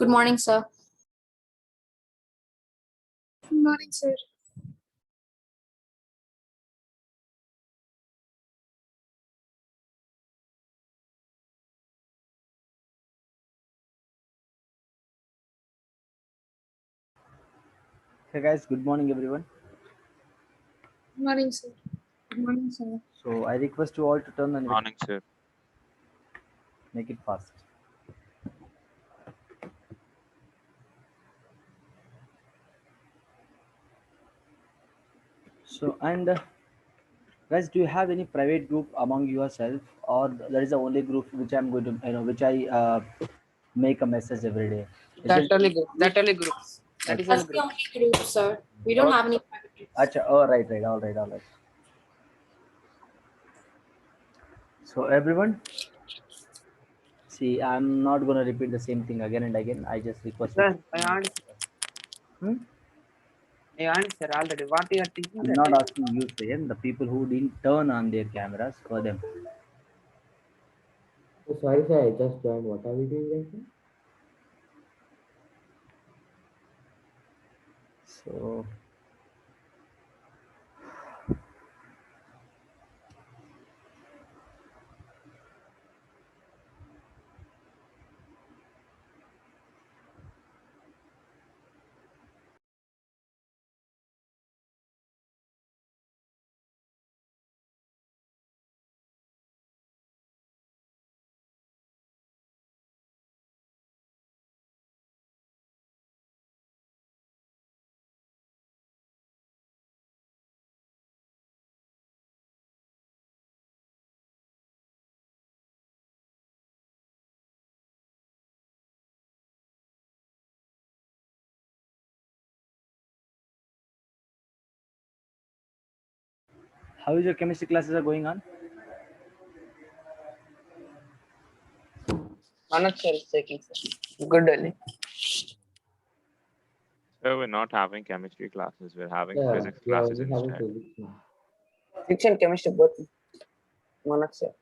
Good morning, sir. Good morning, sir. Hey guys, good morning everyone. Good morning, sir. Good morning, sir. So I request you all to turn on your Morning, sir. make it fast. So guys, do you have any private group among yourself, or there is the only group which I'm going to which I make a message every day? Is That there- only group. That only groups. That is That's only the group. only group, sir. We don't have any private groups. Acha, oh, right, all right. So everyone, see, I'm not gonna repeat the same thing again and again. I just request you. Sir, I answered. Hmm? I answered already. What you are thinking? I'm That not I- asking you, Sayan. The people who didn't turn on their cameras for them. Oh, sorry, sir. I just joined. What are we doing right now? So how is your chemistry classes are going on? Manoj sir is taking, sir. Good only. Sir, we're not having chemistry classes. We're having Yeah, physics we are classes only having instead. physics now. Physics and chemistry both. Manoj sir.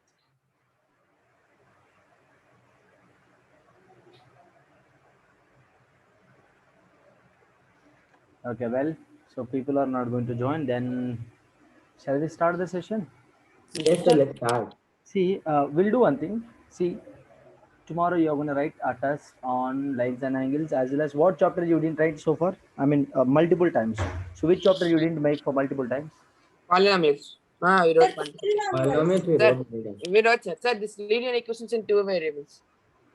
Okay, well, so people are not going to join. Then, shall we start the session? Yes, sir. Let's start. See, we'll do one thing. See, tomorrow you're going to write a test on lines and angles, as well as what chapter you didn't write so far. I mean, multiple times. So, which chapter you didn't make for multiple times? Polynomials. We wrote one. Polynomials we Sir, wrote many times. we wrote, sir. Sir, this linear equations in two variables.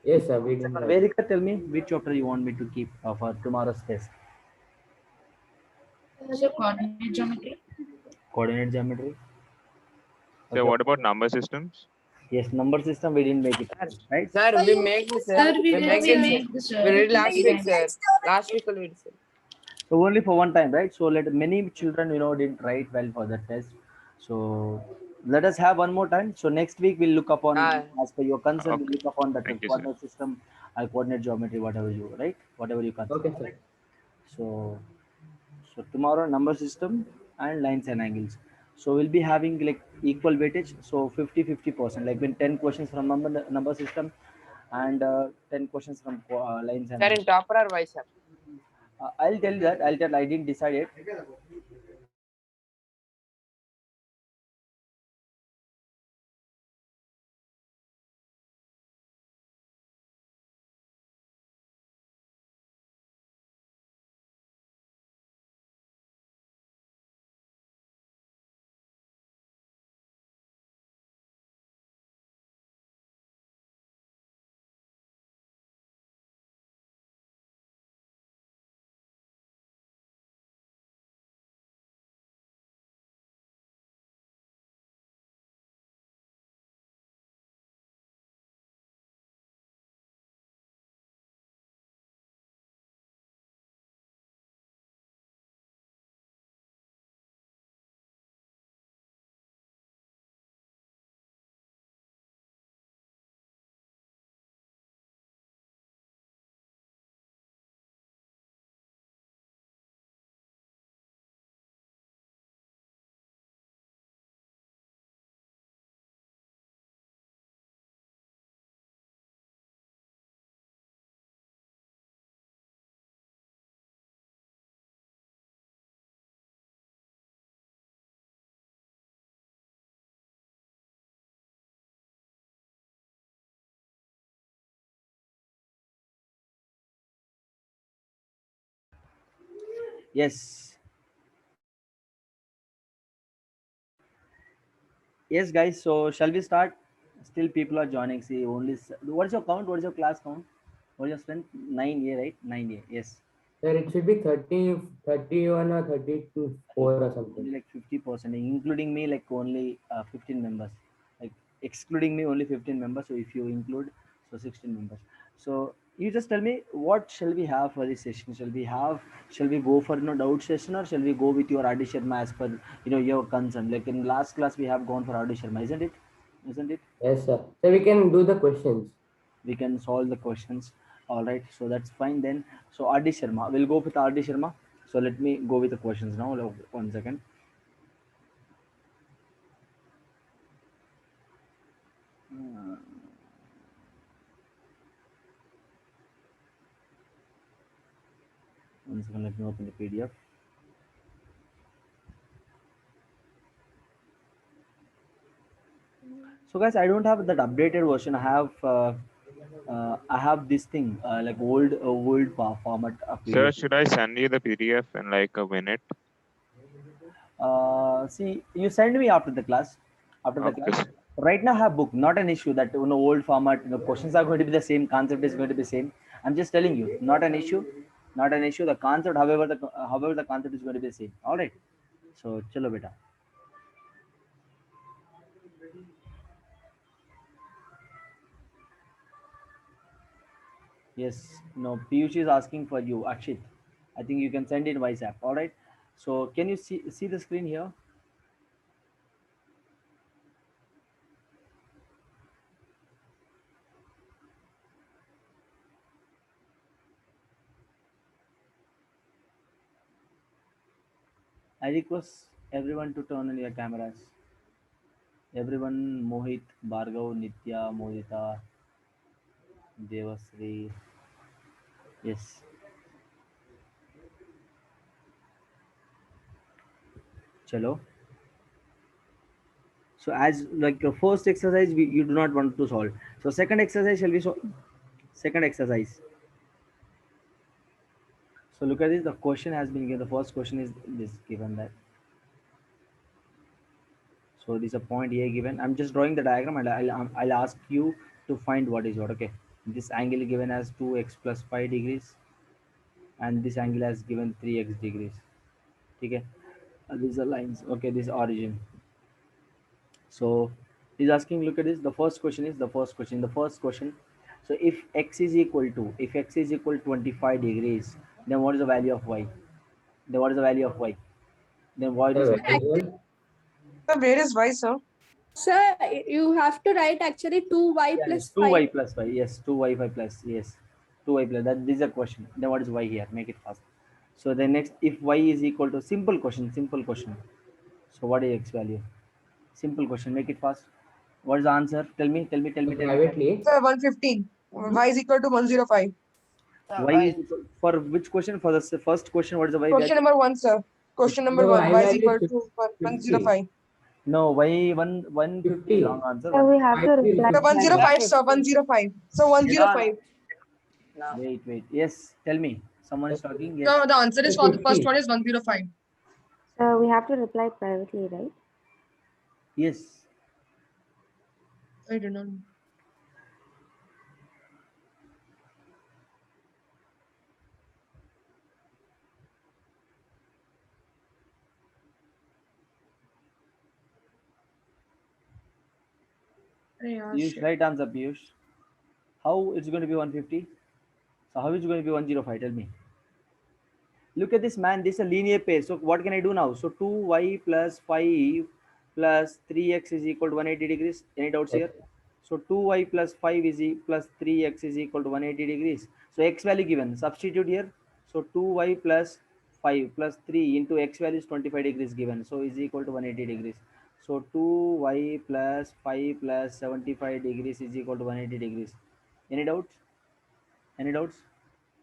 Yes, sir. We didn't write. Verika, tell me which chapter you want me to keep for tomorrow's test. So, coordinate geometry. Coordinate geometry. Sir, Okay. what about number systems? Yes, number system we didn't make it, right? Sir, we make this, sir. Sir, we We did, make we this. made this, We did last week, sir. Last week we did, sir. So only for one time, right? So let many children, didn't write well for the test. So let us have one more time. So next week we'll look upon, as per your concern, we'll Okay. look upon the Thank you, sir. coordinate system, coordinate geometry, whatever you, right? Whatever you consider. Okay, sir. Right? So, so tomorrow number system and lines and angles. So we'll be having like equal weightage. So 50-50%, like when 10 questions from number system and 10 questions from lines and Sir, angles. in topper or vice, sir? I'll tell that. I'll tell. I didn't decide it. Yes. Yes, guys. So shall we start? Still, people are joining. See, only what's your count? What is your class count? What is your strength? 9A, right? 9A. Yes. Sir, it should be 30, 31 or 32, 4 or something. Only like 50%, including me, like only 15 members. Like excluding me, only 15 members. So if you include, so 16 members. So you just tell me what shall we have for this session? Shall we go for doubt session, or shall we go with your RD Sharma as per your concern? Like in last class we have gone for RD Sharma, isn't it? Isn't it? Yes, sir. So we can do the questions. We can solve the questions. All right, so that's fine then. So RD Sharma, we'll go with RD Sharma. So let me go with the questions now. 1 second. One second, let me open the PDF. So guys, I don't have that updated version. I have this thing like old format Sir, PDF. should I send you the PDF in like a minute? See, you send me after the class. After the Okay. class. Right now, I have book. Not an issue that old format. Questions are going to be the same. Concept is going to be same. I'm just telling you, not an issue. Not an issue. The concept, however, the concept is going to be the same. All right. So, chalo beta. Yes, no, Piyush is asking for you, Akshit. I think you can send in WhatsApp. All right. So can you see the screen here? I request everyone to turn on your cameras. Everyone, Mohit, Bhargav, Nitya, Mohita, Devasri. Yes. Chalo. So as like first exercise, you do not want to solve. So second exercise shall we solve? Second exercise. So look at this. The question has been given. The first question is this given that. So this is a point here given. I'm just drawing the diagram, and I'll ask you to find what is what. Okay. This angle is given as 2x plus 5 degrees, and this angle has given 3x degrees. Okay. These are lines. Okay. This is origin. So he's asking, look at this. The first question is the first question. The first question. So if x is equal to 25 degrees, then what is the value of y? Then what is the value of y? Then what is Sir, very well. Sir, where is y, sir? Sir, you have to write actually 2y yeah, plus yes, 2y 5. plus y. Yes, 2y5 plus. Yes, 2y plus. That this is a question. Then what is y here? Make it fast. So the next, if y is equal to simple question, simple question. So what is x value? Simple question. Make it fast. What is the answer? Tell me. Tell me. Tell me. So Tell me. privately, Sir, 115. Y is equal to 105. Y is equal, for which question? For the first question, what is the y Question value? number 1, sir. Question number no, 1. I Y is value equal to 50. 105. No, y 150 wrong 50. answer. So we have to 50. reply. Sir, 105, sir. 105. So 105. Wait. Yes, tell me. Someone is talking. Yes. No, the answer is for the first 50. one is 105. So we have to reply privately, right? Yes. I don't know. Piyush, right answer, Piyush. How it's going to be 150? So how is it going to be 105? Tell me. Look at this, man. This is a linear pair. So what can I do now? So 2y plus 5 plus 3x is equal to 180 degrees. Any doubts Yes. here? So 2y plus 5 is plus 3x is equal to 180 degrees. So x value given. Substitute here. So 2y plus 5 plus 3 into x value is 25 degrees given. So is equal to 180 degrees. So 2y plus 5 plus 75 degrees is equal to 180 degrees. Any doubts? Any doubts?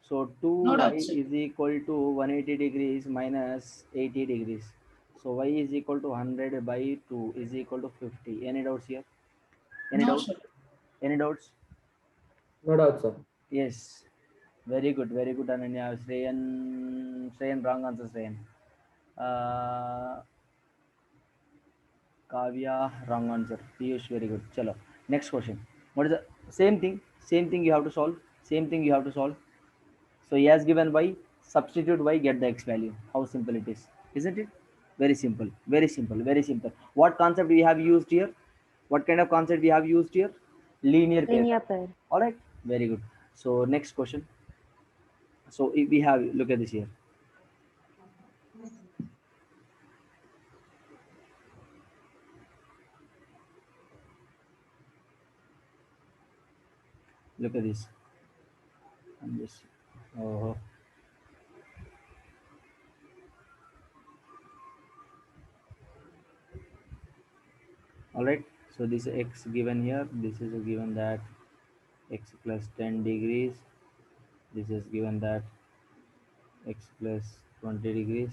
So No 2y doubts, sir. is equal to 180 degrees minus 80 degrees. So y is equal to 100 by 2 is equal to 50. Any doubts here? Any No, doubts? sir. Any doubts? No doubt, sir. Yes. Very good, Ananya. Shreyan, wrong answer, Shreyan. Uh, Kavya, wrong answer. Piyush, very good. Chalo. Next question. What is the same thing? Same thing you have to solve. Same thing you have to solve. So he has given y, substitute y, get the x value. How simple it is, isn't it? Very simple, very simple, very simple. What concept we have used here? What kind of concept we have used here? Linear pair. Linear pair. All right, very good. So next question. So if we have, look at this here. Look at this. I'm just, oh, all right. So this x given here. This is given that x plus 10 degrees. This is given that x plus 20 degrees.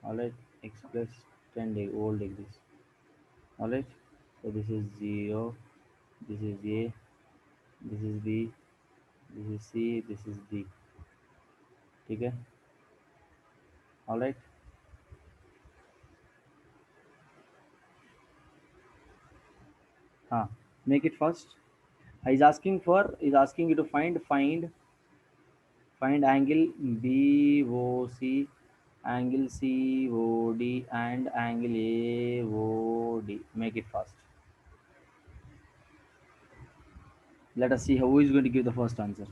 All right, x plus 10 whole degrees. All right, so this is 0, this is a, this is b, this is c, this is d. Okay, all right. Make it fast. He's asking you to find angle BOC, angle COD, and angle AOD. Make it fast. Let us see who is going to give the first answer.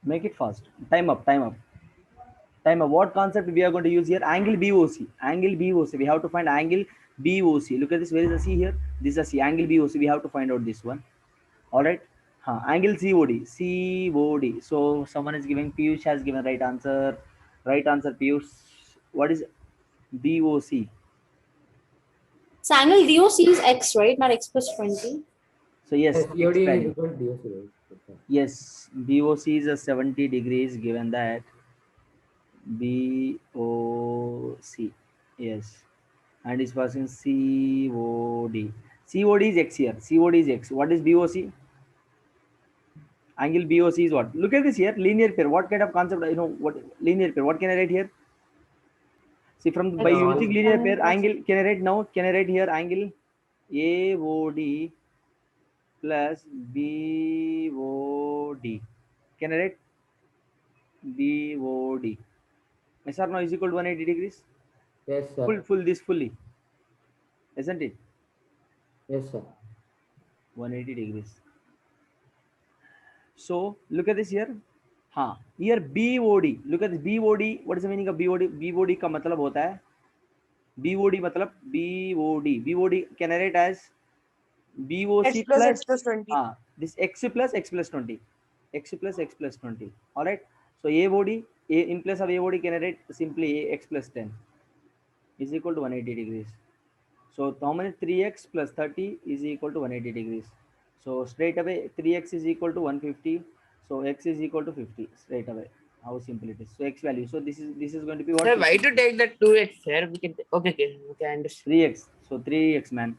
Make it fast. Time up. What concept we are going to use here? Angle BOC. Angle BOC. We have to find angle BOC. Look at this. Where is the C here? This is a C. Angle BOC. We have to find out this one. All right. Angle COD. COD. So someone is giving. Piyush has given right answer. Right answer, Piyush. What is BOC? So angle DOC is x, right? Not x plus 20. So yes, Yes, X COD is value. equal to DOC, right? Yes, BOC is a 70 degrees given that BOC. Yes. And is passing COD. COD is X here. COD is X. What is BOC? Angle BOC is what? Look at this here. Linear pair. What kind of concept? You know what? Linear pair. What can I write here? See, from by X using linear pair, plus- angle can I write now? Can I write here angle AOD plus BOD? Can I write BOD? Yes or no is equal to 180 degrees? Yes, sir. Fully. Isn't it? Yes, sir. 180 degrees. So look at this here. Here BOD. Look at this BOD. What is the meaning of BOD? BOD का मतलब होता है BOD मतलब BOD. BOD can I write as BOC X plus X plus 20. this X plus X plus 20. X plus X plus 20. All right. So AOD, in place of AOD can I write simply X plus 10 is equal to 180 degrees. So how many 3x plus 30 is equal to 180 degrees. So straight away 3x is equal to 150. So x is equal to 50 straight away. How simple it is. So x value. So this is going to be what? Sir, why to take the 2x, sir? We can okay, I understand. 3x. So 3x, man.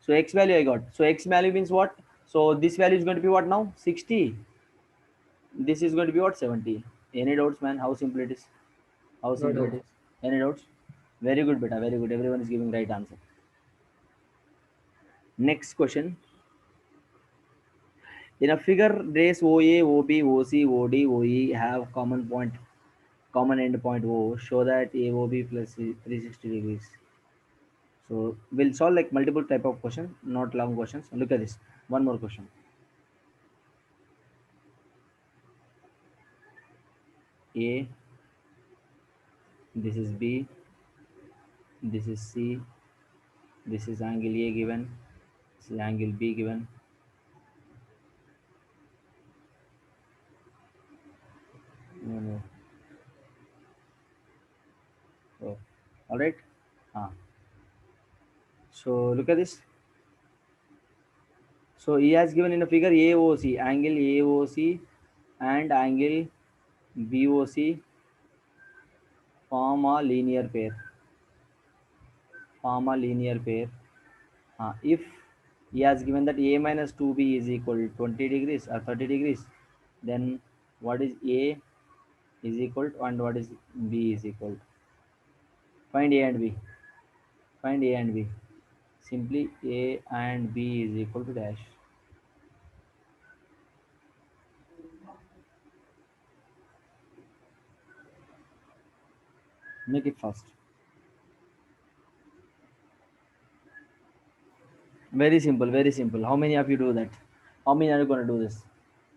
So x value I got. So x value means what? So this value is going to be what now? 60. This is going to be what? 70. Any doubts, man? How simple it is? How simple it is? Any doubts? Very good, beta. Very good. Everyone is giving right answer. Next question. In a figure, rays OA, OB, OC, OD, OE have common end point O. Show that AOB plus 360 degrees. So we'll solve like multiple type of question, not long questions. Look at this. One more question. A. This is B. This is C. This is angle A given. This is angle B given. No. All right. So look at this. So he has given in a figure AOC, angle AOC and angle BOC form a linear pair. Form a linear pair. If he has given that A minus 2B is equal to 20 degrees or 30 degrees, then what is A is equal to and what is B is equal to? Find A and B. Find A and B. Simply A and B is equal to dash. Make it fast. Very simple, very simple. How many of you do that? How many are you going to do this?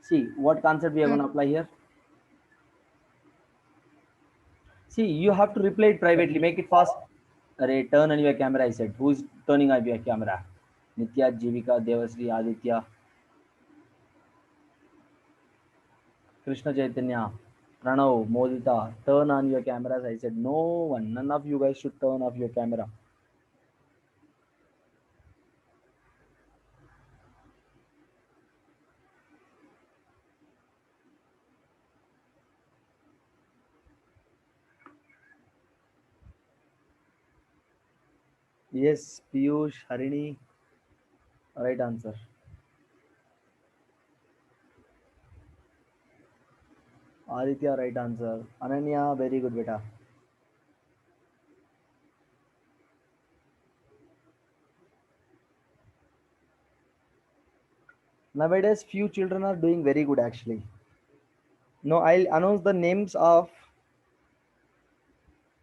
See, what concept we are going to apply here? See, you have to reply it privately. Make it fast. Array, turn on your camera, I said. Who is turning on your camera? Nitya, Jivika, Devasri, Aditya, Krishna Chaitanya, Pranav, Modita. Turn on your cameras, I said. No one, none of you guys should turn off your camera. Yes, Piyush, Harini, right answer. Aditya, right answer. Ananya, very good, beta. Nowadays, few children are doing very good actually. No, I'll announce the names of.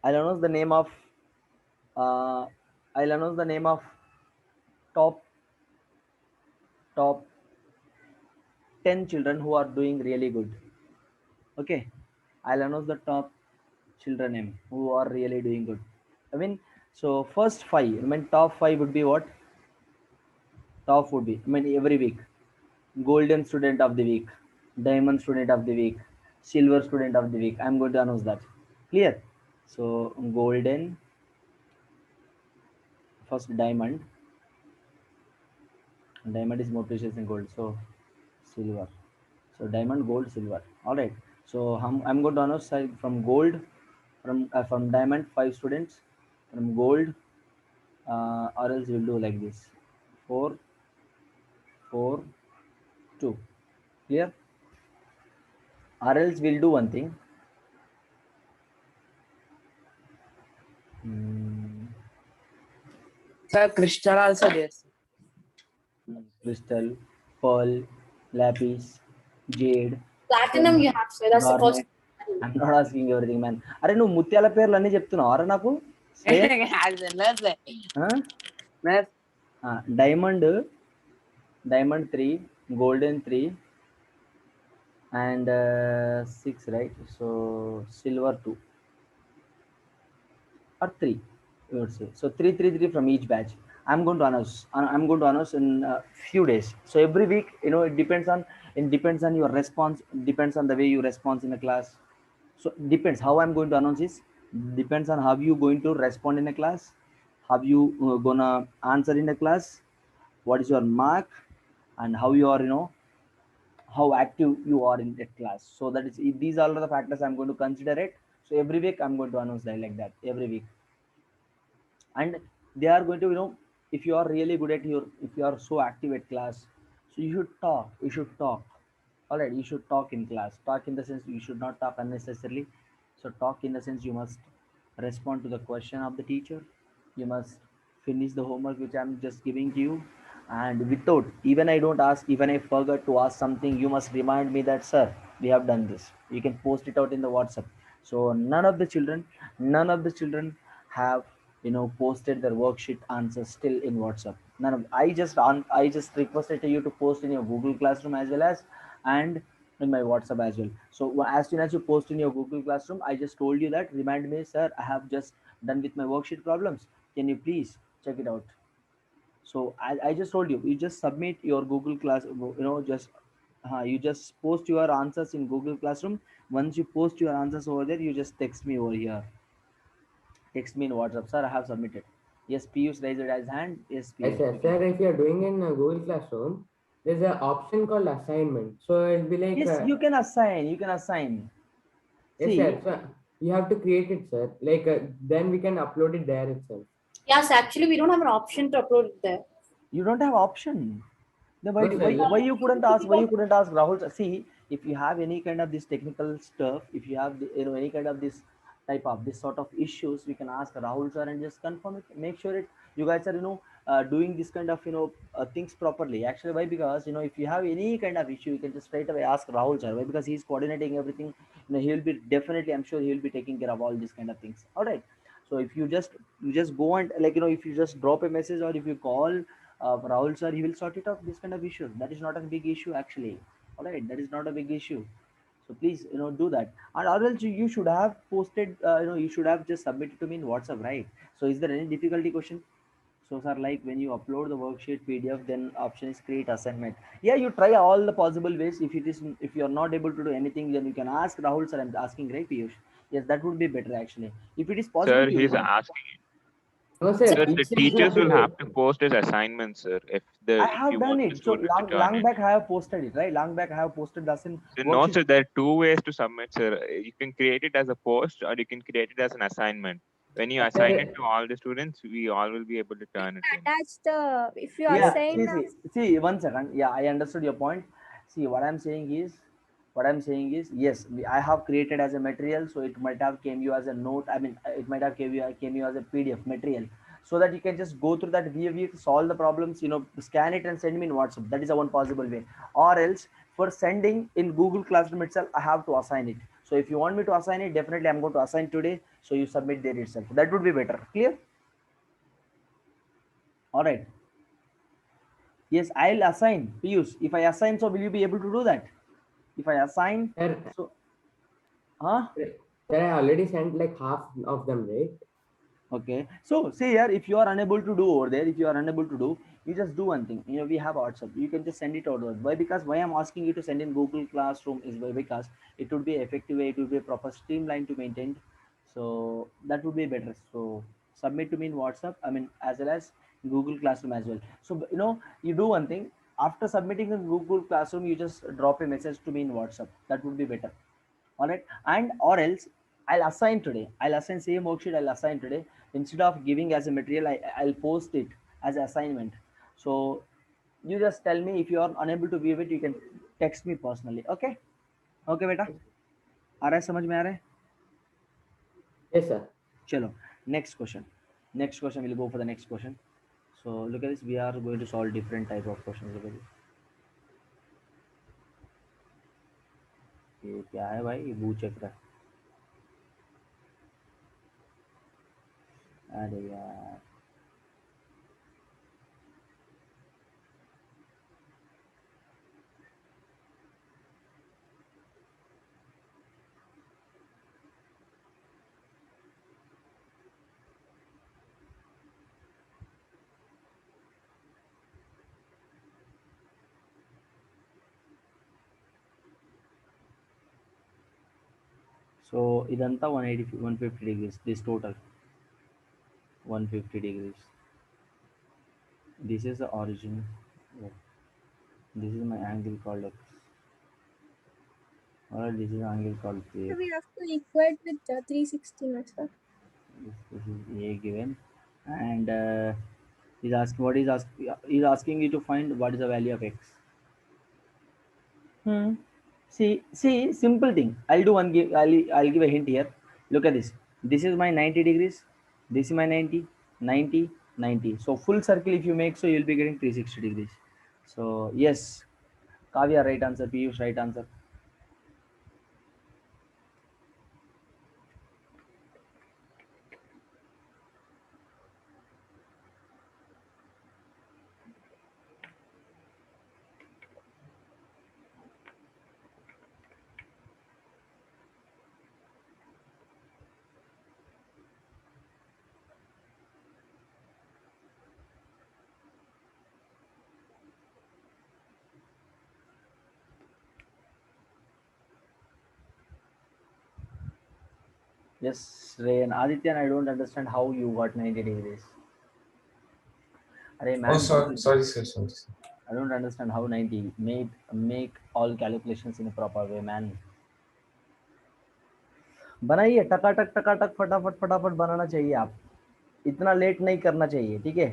I'll announce the name of. Uh, I'll announce the name of top 10 children who are doing really good. Okay, I'll announce the top children name who are really doing good. I mean, so first five. I mean, top five would be what? Top would be. I mean, every week. Golden student of the week, diamond student of the week, silver student of the week. I'm going to announce that. Clear? So golden, first diamond. Diamond is more precious than gold. So silver. So diamond, gold, silver. All right. So I'm going to announce from gold, from diamond 5 students, from gold, or else we'll do like this: 4, 4, 2. Clear? Or else we'll do one thing. Sir, Crystal also there. Crystal, pearl, lapis, jade, Platinum you have, sir. That's the garnet. first. I'm not asking everything, man. అరే నువ్వు ముత్యాల పేర్లు అన్ని చెప్తున్నావు అరే నాకు diamond 3, golden 3, and 6, right? So silver 2 or 3, you would say. So 3, 3, 3 from each batch. I'm going to announce in a few days. So every week, it depends on your response, depends on the way you respond in a class. So depends how I'm going to announce this, depends on how you going to respond in a class, how you gonna answer in a class, what is your mark, and how you are, how active you are in that class. So that is, these are all the factors I'm going to consider it. So every week I'm going to announce that like that every week. And they are going to, if you are really good at if you are so active at class, so you should talk. All right, you should talk in class. Talk in the sense you should not talk unnecessarily. So talk in the sense you must respond to the question of the teacher, you must finish the homework which I'm just giving to you, and without, even I don't ask, even I forgot to ask something, you must remind me that, sir, we have done this. You can post it out in the WhatsApp. So none of the children have, posted their worksheet answers still in WhatsApp. None of, I just requested you to post in your Google Classroom as well as, and in my WhatsApp as well. So as soon as you post in your Google Classroom, I just told you that, remind me, sir, I have just done with my worksheet problems. Can you please check it out? So I just told you, you just submit your Google Class, you just post your answers in Google Classroom. Once you post your answers over there, you just text me over here. Text me in WhatsApp, sir. I have submitted. Yes, Piyush raised his hand. Yes, Yes, Piyush. sir. Okay. Sir, if you're doing in Google Classroom, there's an option called assignment. So it'll be like, Yes, you can assign. You can assign. yes, sir. See, So you have to create it, sir. Like, then we can upload it there itself. Yes, actually, we don't have an option to upload it there. you don't have option. Then No, sir. why you couldn't ask? Why you couldn't ask Rahul? See, if you have any kind of this technical stuff, if you have any kind of this type of this sort of issues, we can ask Rahul sir and just confirm it. Make sure it you guys are doing this kind of things properly. Actually, why? Because if you have any kind of issue, you can just straight away ask Rahul sir. Why? Because he's coordinating everything. He will be definitely. I'm sure he will be taking care of all these kind of things. All right. So if you just go and if you just drop a message or if you call Rahul sir, he will sort it out. This kind of issue. That is not a big issue actually. All right, that is not a big issue. So please, do that. And or else you should have posted. You should have just submitted to me in WhatsApp, right? So is there any difficulty question? So sir, like when you upload the worksheet PDF, then option is create assignment. Yeah, you try all the possible ways. If you are not able to do anything, then you can ask Rahul sir. I'm asking, right, Piyush? Yes, that would be better actually. If it is possible, Sir, Piyush. he's asking. No, Sir, sir. Sir, the You have teachers to will do have it. to post his assignments, sir. I If have you done want the it. So student to turn long it. back I have posted it, right? Long back I have posted the So no, worksheet. sir. There are two ways to submit, sir. You can create it as a post, or you can create it as an assignment. When you assign it Sir, to all the students, we all will be able to turn it in. Attach the, if you Yeah, assign, see, 1 second. Yeah, I understood your point. See, what I'm saying is, yes, I have created as a material, so it might have came you as a note. I mean, it might have came you as a PDF material, so that you can just go through that VFX, solve the problems, scan it and send me in WhatsApp. That is a one possible way. Or else, for sending in Google Classroom itself, I have to assign it. So if you want me to assign it, definitely I'm going to assign today. So you submit there itself. That would be better. Clear? All right. Yes, I'll assign. Piyush, if I assign, so will you be able to do that? If I assign, sir, so, huh? sir, I already sent like half of them, right? Okay. So, see here, if you are unable to do over there, if you are unable to do, you just do one thing. We have WhatsApp. You can just send it over. Why? Because why I'm asking you to send in Google Classroom is why because it would be effective way, it would be a proper streamline to maintain. So that would be better. So submit to me in WhatsApp. I mean, as well as Google Classroom as well. So you do one thing. After submitting in Google Classroom, you just drop a message to me in WhatsApp. That would be better. All right, and or else I'll assign same worksheet. I'll assign today. Instead of giving as a material, I'll post it as an assignment. So you just tell me. If you are unable to view it, you can text me personally. Okay. Okay बेटा, आ रहा है समझ में आ रहा है? Yes, sir. चलो, next question we'll go for the next question. So look at this, we are going to solve different type of questions. Look at this. ये क्या है भाई, ये भू चक्र. अरे यार, so ఇదంతా 180 150 degrees, this total 150 degrees. This is the origin. Oh, this is my angle called x. Alright, this is angle called so k. we have to equate with 360, no, sir. This is a given, and he's asking you to find what is the value of x. See, simple thing. I'll give a hint here. Look at this. This is my 90 degrees. This is my 90, 90, 90. So full circle if you make, so you'll be getting 360 degrees. So yes, Kavya right answer. Piyush right answer. Yes, Ray and Aditya, I don't understand how you got 90 degrees. Arey Oh, man, sorry, sir. Sorry, sir. I don't understand how 90 make all calculations in a proper way, man. बनाइए टकाटक टकाटक फटाफट फटाफट बनाना चाहिए आप, इतना late नहीं करना चाहिए, ठीक है?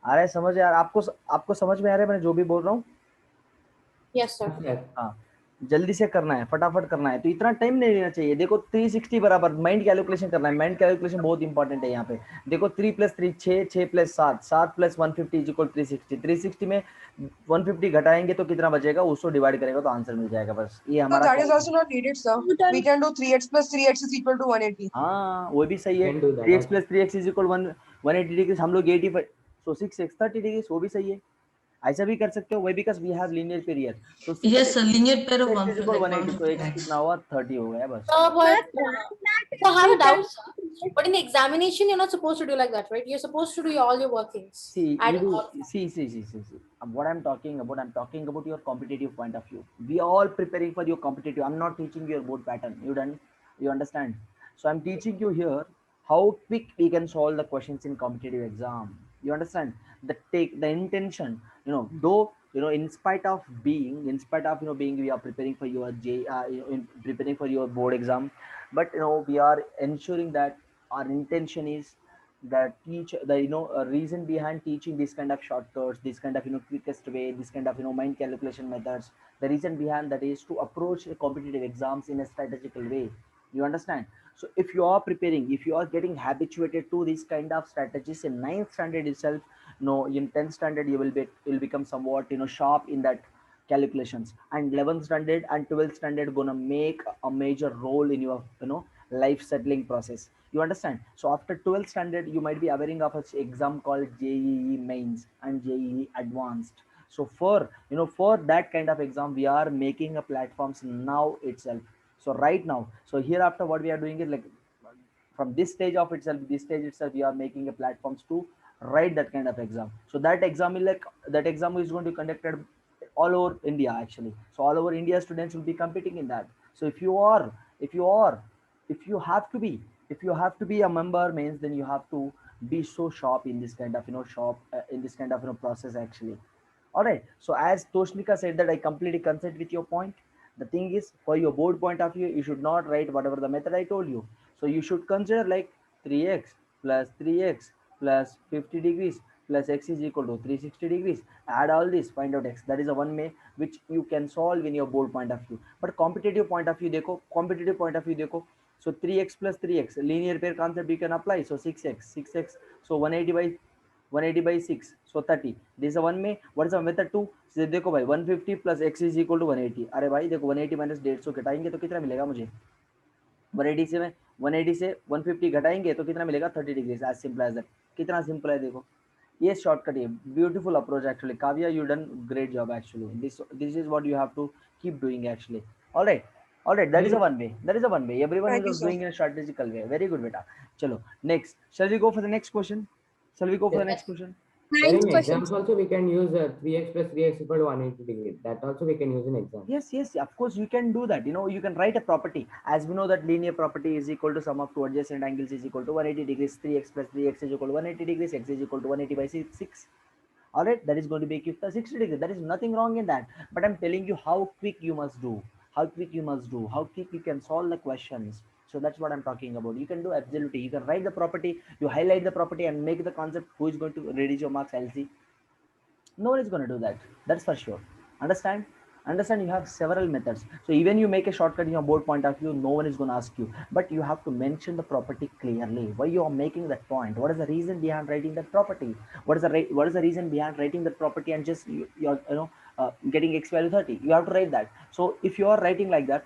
आ रहा है समझ यार? आपको समझ में आ रहा है मैं जो भी बोल रहा हूँ? Yes, sir. Yes. हाँ, जल्दी से करना है, फटाफट करना है, तो इतना टाइम नहीं लेना चाहिए। देखो 360 बराबर माइंड कैलकुलेशन करना है, माइंड कैलकुलेशन बहुत इंपॉर्टेंट है यहाँ पे। देखो 3 + 3 6, 6 + 7 7 + 150 = 360। 360 में 150 घटाएंगे तो कितना बचेगा, उसको डिवाइड करेगा तो आंसर मिल जाएगा। बस ये So हमारा that is also not needed, sir. We can do 3x + 3x is equal to 180. हाँ वो भी सही है। Can do that 3x also. + 3x = 180 degree, हम लोग 85, so 6x 30 डिग्री, वो भी सही है। ऐसा भी कर सकते हो, वही because we have linear pair, तो Yes, sir. Linear pair of 6x = 180, तो x 1x. कितना हुआ, 30 हो गया बस। So I have a doubt, sir. But in the examination, you're not supposed to do like that, right? You're supposed to do all your workings. See, Add you do, all. see. What I'm talking about your competitive point of view. We are all preparing for your competitive. I'm not teaching your board pattern. You understand? So I'm teaching you here how quick we can solve the questions in competitive exam. You understand? The intention, though, in spite of being, we are preparing for your preparing for your board exam, but we are ensuring that our intention is that teach the reason behind teaching this kind of shortcuts, this kind of quickest way, this kind of mind calculation methods. The reason behind that is to approach competitive exams in a strategical way. You understand? So if you are preparing, if you are getting habituated to this kind of strategies in 9th standard itself, in 10th standard you'll become somewhat sharp in that calculations, and 11th standard and 12th standard gonna make a major role in your life settling process. You understand? So after 12th standard you might be aware of an exam called JEE mains and JEE advanced. So for that kind of exam we are making a platforms now itself. So right now, so hereafter what we are doing is like, from this stage we are making a platforms to write that kind of exam. So that exam is going to be conducted all over India actually. So all over India students will be competing in that. So if you have to be a member, means then you have to be so sharp in this kind of process actually. All right. So as Toshnika said that I completely consent with your point. The thing is, for your board point of view, you should not write whatever the method I told you. So you should consider like 3x plus 3x plus 50 degrees plus x is equal to 360 degrees. Add all this, find out x. That is a one way which you can solve in your board point of view. But competitive point of view, देखो. So 3x plus 3x, linear pair concept you can apply. So 6x. So 180 by 6, so 30. This is a one way. What is the method 2? So देखो भाई 150 plus x is equal to 180. अरे भाई देखो 180 minus 150 घटाएंगे तो कितना मिलेगा मुझे? 180 से 150 घटाएंगे तो कितना मिलेगा? 30 degrees. As simple as that. कितना सिंपल है देखो. ये शॉर्टकट है. Beautiful approach actually. Kavya, you done great job actually. This is what you have to keep doing actually. All right, that is a one way. Everyone Thank you, is sir. doing in a strategical way. Very good, beta. Chalo, next. Shall we go for the next question? Sir, in exams also we can use 3x plus 3x equal to 180 degree. That also we can use in exam. Yes, of course you can do that. You can write a property. As we know that linear property is equal to sum of two adjacent angles is equal to 180 degrees. 3x plus 3x is equal to 180 degrees. X is equal to 180 by 6. All right, that is going to make you 60 degrees. There is nothing wrong in that. But I'm telling you how quick you must do. How quick you can solve the questions. So that's what I'm talking about. You can do absolutely. You can write the property, you highlight the property and make the concept. Who is going to reduce your marks? LC. No one is going to do that. That's for sure. Understand? You have several methods. So even you make a shortcut in your board point of view, no one is going to ask you. But you have to mention the property clearly. Why you are making that point? What is the reason behind writing that property? What is the reason behind writing that property and just you're getting x value 30? You have to write that. So if you are writing like that,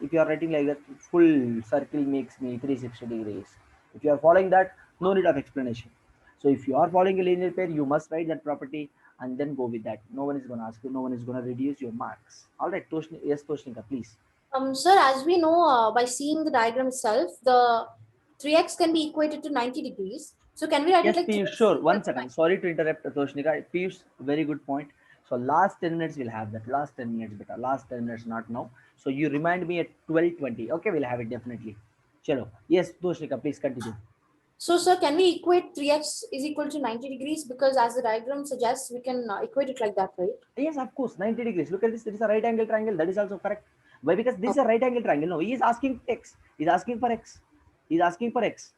full circle makes me 360 degrees. If you are following that, no need of explanation. So if you are following a linear pair, you must write that property and then go with that. No one is going to ask you. No one is going to reduce your marks. All right, yes, Toshnika, please. Sir, as we know, by seeing the diagram itself, the 3x can be equated to 90 degrees. So can we write Yes, it like Piyush, sure. 1 second. Sorry to interrupt, Toshnika. Piyush, very good point. So last 10 minutes we'll have that. Last 10 minutes, beta. Last 10 minutes, not now. So you remind me at 12:20. Okay, we'll have it definitely. Chalo. Yes, Toshika, please continue. So, sir, can we equate 3x is equal to 90 degrees? Because as the diagram suggests, we can equate it like that, right? Yes, of course, 90 degrees. Look at this. It is a right angle triangle. That is also correct. Why? Because this is a right angle triangle. No, he is asking x. He's asking for x. He's asking for x.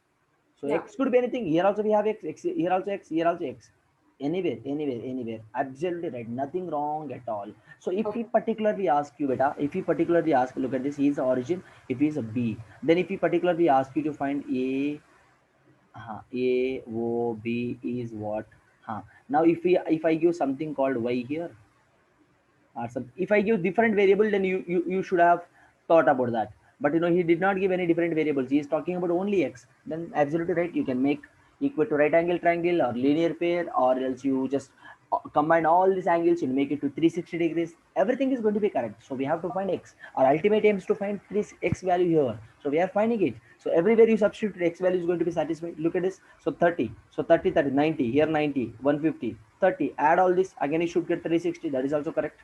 So Yeah. x could be anything. Here also we have x. Here also x. Here also x. Anywhere. Absolutely right. Nothing wrong at all. So if he particularly ask you, beta, if he particularly ask, look at this. He is the origin. If he is a b, then if he particularly ask you to find a, a, o, b is what? Now if I give something called y here, or some, if I give different variable, then you should have thought about that. But he did not give any different variables. He is talking about only x. Then absolutely right. You can make equal to right angle triangle or linear pair, or else you just combine all these angles and make it to 360 degrees. Everything is going to be correct. So we have to find x. Our ultimate aim is to find x value here. So we are finding it. So everywhere you substitute x value is going to be satisfied. Look at this. So 30. So 30, 30, 90. Here 90, 150, 30. Add all this. Again, you should get 360. That is also correct.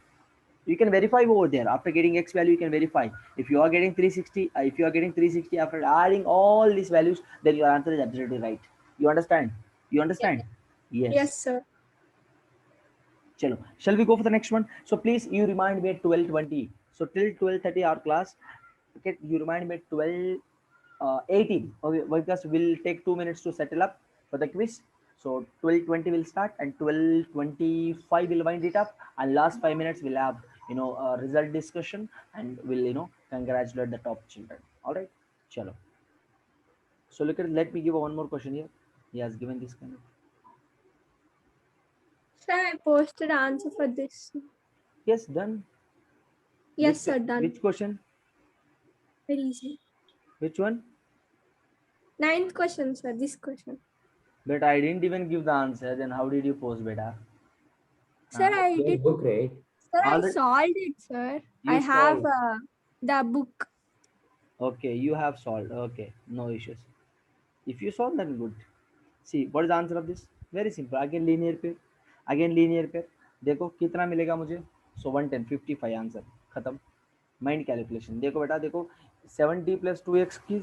You can verify over there. After getting x value, you can verify. If you are getting 360, if you are getting 360 after adding all these values, then your answer is absolutely right. You understand? You understand? Yes. Yes, sir. Chalo. Shall we go for the next one? So please, you remind me at 12:20. So till 12:30 our class. Okay, you remind me at 12:18. Okay, because we'll take 2 minutes to settle up for the quiz. So 12:20 will start and 12:25 will wind it up, and last 5 minutes we'll have a result discussion, and we'll congratulate the top children. All right, chalo. So look at, let me give one more question here. He has given this kind of. Sir, I posted answer for this. Yes, done. Yes, Which, sir, done. Which question? Very easy. Which one? 9th question, sir. This question. But I didn't even give the answer. Then how did you post, beta? Sir, I Your did. book, right? Sir, I Already- solved it, sir. You I have solved. the book. Okay, you have solved. Okay, no issues. If you solve, then good. See, what is the answer of this? Very simple. Again linear pair. Again linear pair. देखो कितना मिलेगा मुझे? So 110, 55 answer खत्म. Mind calculation. देखो बेटा देखो 70 plus 2x की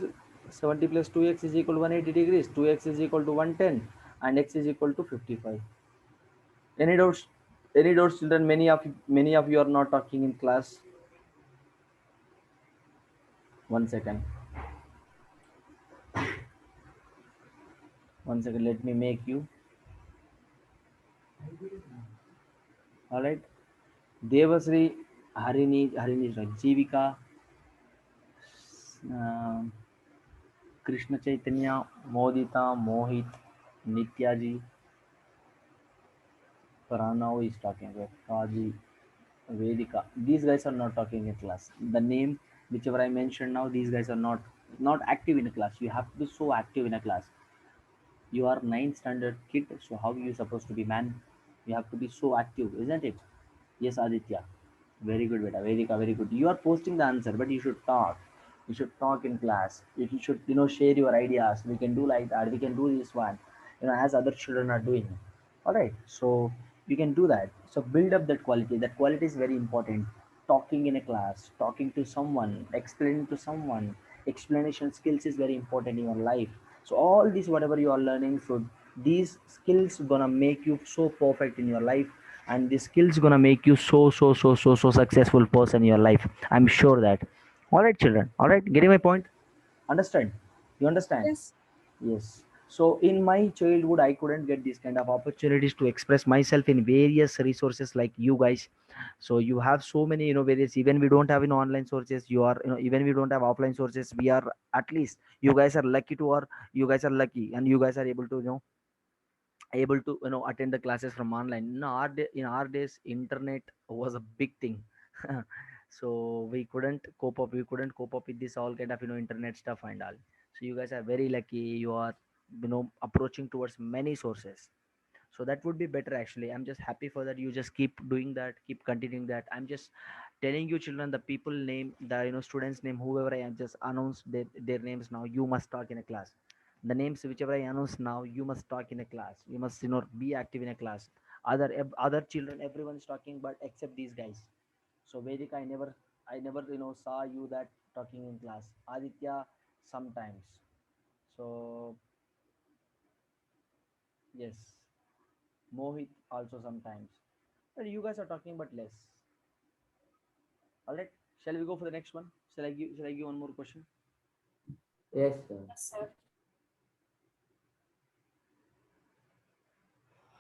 70 plus 2x is equal to 180 degrees. 2x is equal to 110 and x is equal to 55. Any doubts? Any doubts, children? Many of you are not talking in class. 1 second. 1 second. Let me make you. All right. Devasri, Harini, Jivika, Krishna Chaitanya, Modita, Mohit, Nityaji, Pranav is talking about Kaji, Vedika. These guys are not talking in class. The name, whichever I mentioned now, these guys are not active in a class. You have to be so active in a class. You are 9th standard kid, so how you supposed to be man? You have to be so active, isn't it? Yes, Aditya. Very good, beta. Vedika, very good. You are posting the answer, but you should talk. You should talk in class. You should, share your ideas. We can do like that. We can do this one, as other children are doing. All right. So you can do that. So build up that quality. That quality is very important. Talking in a class, talking to someone, explaining to someone. Explanation skills is very important in your life. So all this, whatever you are learning, so these skills gonna make you so perfect in your life, and this skills gonna make you so successful person in your life. I'm sure that. All right, children. All right, getting my point? Understand? You understand? Yes. Yes. So in my childhood, I couldn't get these kind of opportunities to express myself in various resources like you guys. So you have so many, various, even we don't have online sources, you are, even we don't have offline sources, we are, at least you guys are lucky to, or you guys are lucky and you guys are able to, attend the classes from online. In our days, internet was a big thing. So we couldn't cope up with this all kind of internet stuff and all. So you guys are very lucky. You are approaching towards many sources, so that would be better. Actually, I'm just happy for that. You just keep doing that, keep continuing that. I'm just telling you, children, the people name, the students name, whoever I am just announced their names now, you must talk in a class. The names whichever I announce now, you must talk in a class. You must be active in a class. Other children, everyone is talking, but except these guys. So Vedic, I never saw you that talking in class. Aditya, sometimes. So yes, Mohit also sometimes. Well, you guys are talking but less. All right. Shall we go for the next one? Shall I give one more question? Yes, sir. Yes, sir.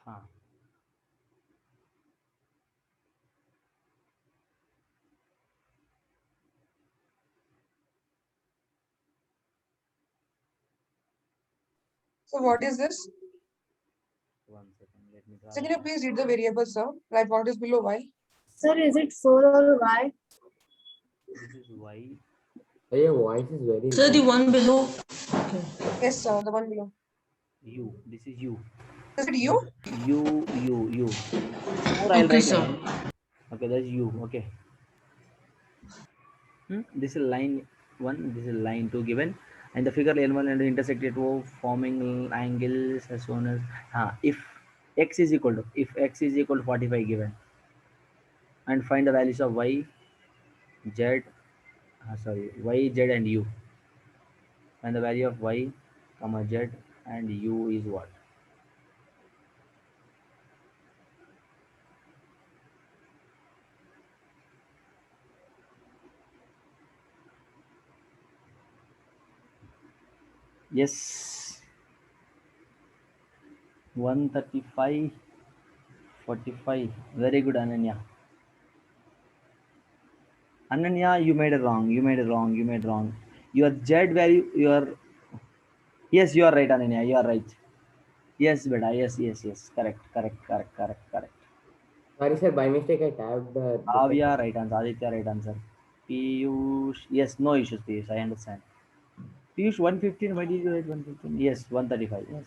Huh. So what is this? 1 second. Let me try. So can you please read the variables, sir? Like what is below y? Sir, is it 4 or y? This is Y. Oh, your voice is very Sir, the low. one below. Yes, sir, the one below. U. This is U. Is it you? U. More I'll Okay, write sir. again. Okay, that's U. Okay. This is line 1. This is line 2 given. And the figure L1 and intersected O forming angles as soon as if x is equal to 45 given, and find the values of y, z, y, z and u. And the value of y, comma z and u is what? Yes. 135, 45. Very good, Ananya. Ananya, you made it wrong. You made wrong. Your z value, yes, you are right, Ananya. You are right. Yes, beta. Yes. Correct. Sorry, sir. By mistake, I tapped the different. Avya, right answer. Aditya, right answer. Piyush, yes, no issues, Piyush. I understand. Piyush, 115. Why did you write 115? Yes, 135. Yes.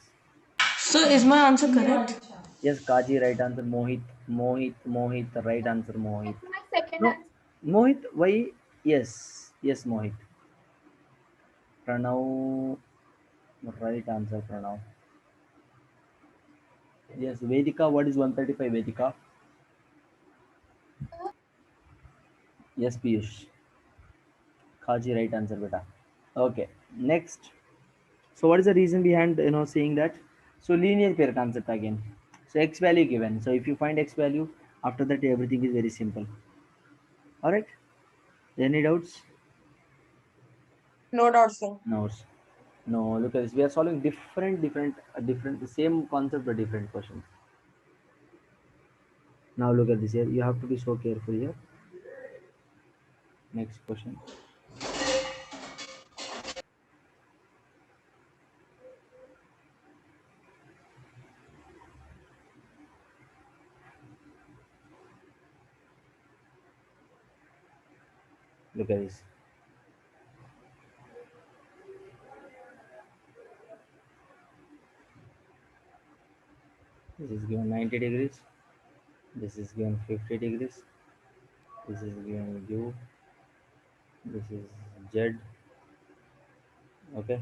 Sir, is my answer correct? Yes, Kaji, right answer. Mohit, right answer. Mohit. My second No, answer. Mohit, why? Yes, Mohit. Pranav, right answer. Pranav. Yes, Vedika, what is 135? Vedika. Yes, Piyush. Kaji, right answer, beta. Okay, next. So what is the reason behind saying that? So linear pair concept again. So x value given. So if you find x value, after that everything is very simple. All right. Any doubts? No doubt, sir. No. No. Look at this. We are solving different, the same concept but different questions. Now look at this here. You have to be so careful here. Next question. Look at this. This is given 90 degrees. This is given 50 degrees. This is given U. This is Z. Okay.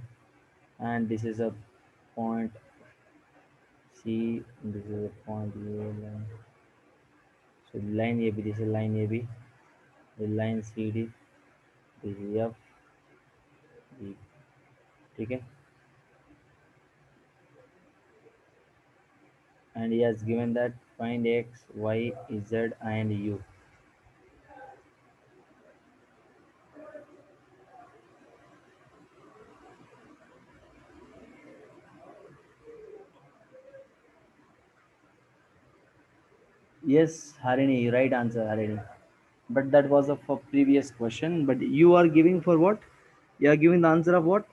And this is a point C. This is a point A line. So line AB. This is line AB. The line CD. This is F. B. Okay. And he has given that find X, Y, Z, and U. Yes, Harini, right answer, Harini. But that was a for previous question. But you are giving for what? You are giving the answer of what?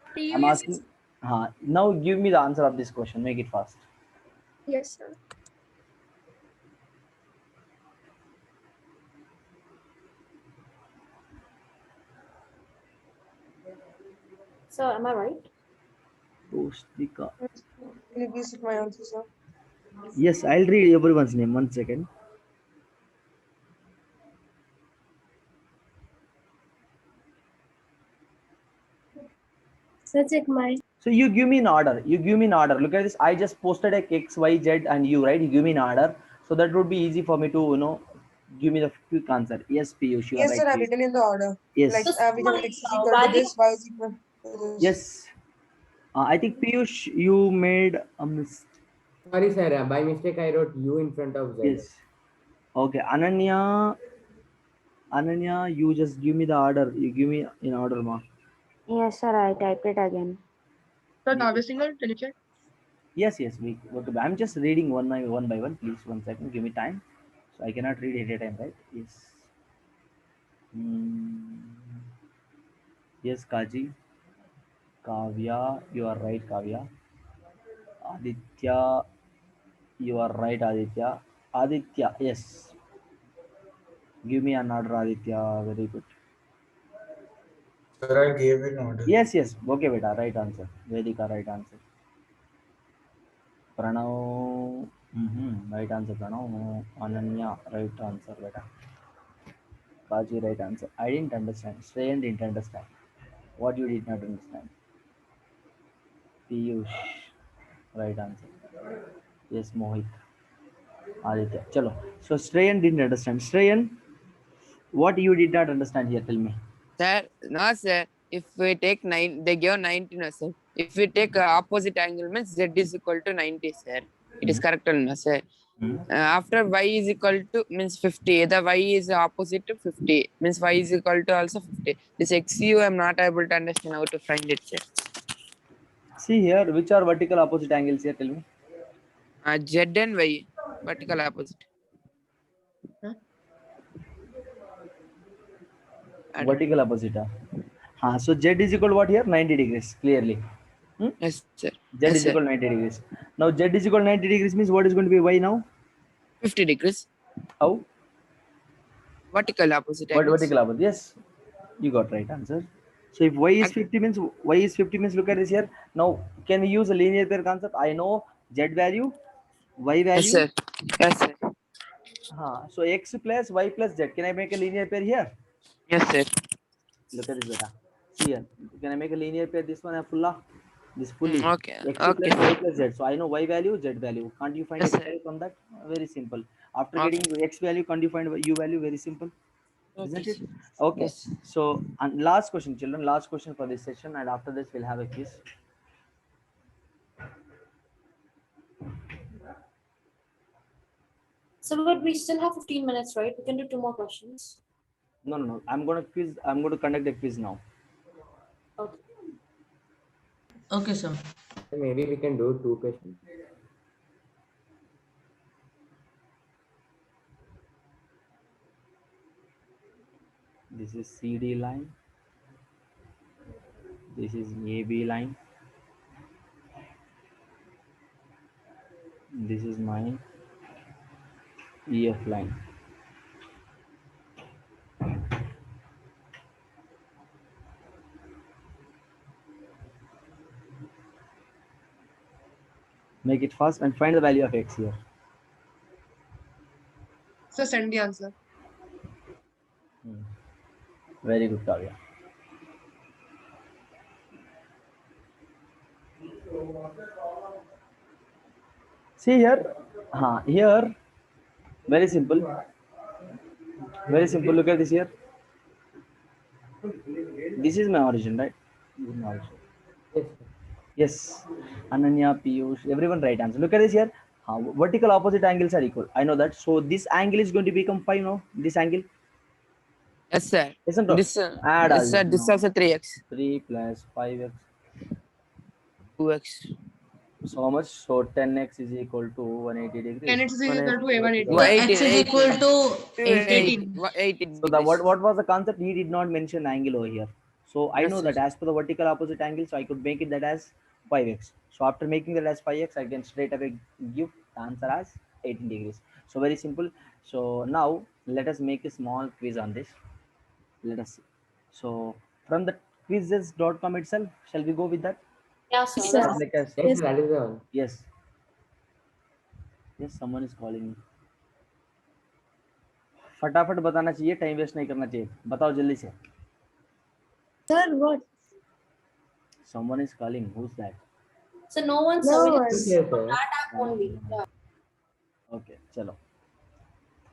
I'm Previous. asking. Now give me the answer of this question. Make it fast. Yes, sir. So am I right? Pustika. Can you please read my answer, sir? Yes, I'll read everyone's name. 1 second. Sir, check my. So you give me an order. Look at this. I just posted a X, Y, Z, and U, right? You give me an order. So that would be easy for me to, Give me the quick answer. Yes, Piyush, you are Yes, right. sir, I've Please. written in the order. Yes. Like, So we have someone, x is equal to value, this, y is equal to this. Yes. I think Piyush, you made a mistake. Sorry, sir. By mistake, I wrote U in front of Z. Yes. Okay, Ananya, you just give me the order. You give me in order, ma. Yes, sir. I typed it again. Sir, Kavya Singhal, can you check? Yes, we okay. I'm just reading one by one. Please, 1 second. Give me time. So I cannot read at a time, right? Yes. Yes, Kaji. Kavya, you are right, Kavya. Aditya, you are right, Aditya. Aditya, yes. Give me an order, Aditya. Very good. Sir, I gave in order. Yes. Okay, beta. Right answer. Vedika, right answer. Pranav. Right answer, Pranav. Ananya, right answer, beta. Kaji, right answer. I didn't understand. Shreyan didn't understand. What you did not understand? Piyush, right answer. Yes, Mohit. Aditya. Chalo. So Shreyan didn't understand. Shreyan, what you did not understand here? Tell me. Sir, no, sir. If we take 9, they give 90, no, sir. If we take opposite angle, means Z is equal to 90, sir. It is correct, no, sir. After y is equal to means 50, the y is opposite to 50, means y is equal to also 50. This XU, I'm not able to understand how to find it, sir. See here, which are vertical opposite angles here? Tell me. Z and y, vertical opposite. Vertical opposite. So Z is equal to what here? 90 degrees, clearly. Yes, sir. Z Yes, is sir. equal to 90 degrees. Now Z is equal to 90 degrees means what is going to be Y now? 50 degrees. How? Vertical opposite What angles. vertical opposite? Yes, you got right answer. So if Y is 50 means look at this here. Now can we use a linear pair concept? I know Z value, Y value. Yes, sir. Yes, sir. So X plus Y plus Z. Can I make a linear pair here? Yes, sir. Look at this beta. See here. Can I make a linear pair? This one this fully. Okay. X Okay. plus Y plus Z. So I know Y value, Z value. Can't you find Yes, X sir. value from that? Very simple. After Okay. getting X value, can't you find U value? Very simple. Isn't Okay, it? sir. Okay. Yes. So and last question, children. Last question for this session, and after this we'll have a quiz. So, but we still have 15 minutes, right? We can do 2 more questions. No. I'm going to conduct a quiz now. Okay. Okay, sir. Maybe we can do 2 questions. This is CD line. This is AB line. This is my EF line. Make it fast and find the value of X here. So send the answer. Very good, Kavya. See here. Here. Very simple. Very simple. Look at this here. This is my origin, right? This is my origin. Yes. Yes. Ananya, Piyush, everyone right answer. Look at this here. Vertical opposite angles are equal. I know that. So this angle is going to become 5 now. This angle. Yes, sir. Isn't it? This, Add yes, sir. This no. also 3x. 3 plus 5x. 2x. So how much? So 10x is equal to 180 degrees. 10x is equal to A180. So x is equal to 18. 18 So what was the concept? He did not mention angle over here. So I Yes, know sir. that as per the vertical opposite angle, so I could make it that as 5x. So after making that as 5x, I can straight away give the answer as 18 degrees. So very simple. So now let us make a small quiz on this. Let us see. So from the quizzes.com itself, shall we go with that? Yeah, sir. Yes, Let's- Like us. Yes, that is the one. Yes. Yes, someone is calling me. फटाफट बताना चाहिए, time waste नहीं करना चाहिए. बताओ जल्दी से. Sir, what? Someone is calling. Who's that? So no one, No sir. We one. just Yes, sir. that app only. Yeah. Okay, चलो.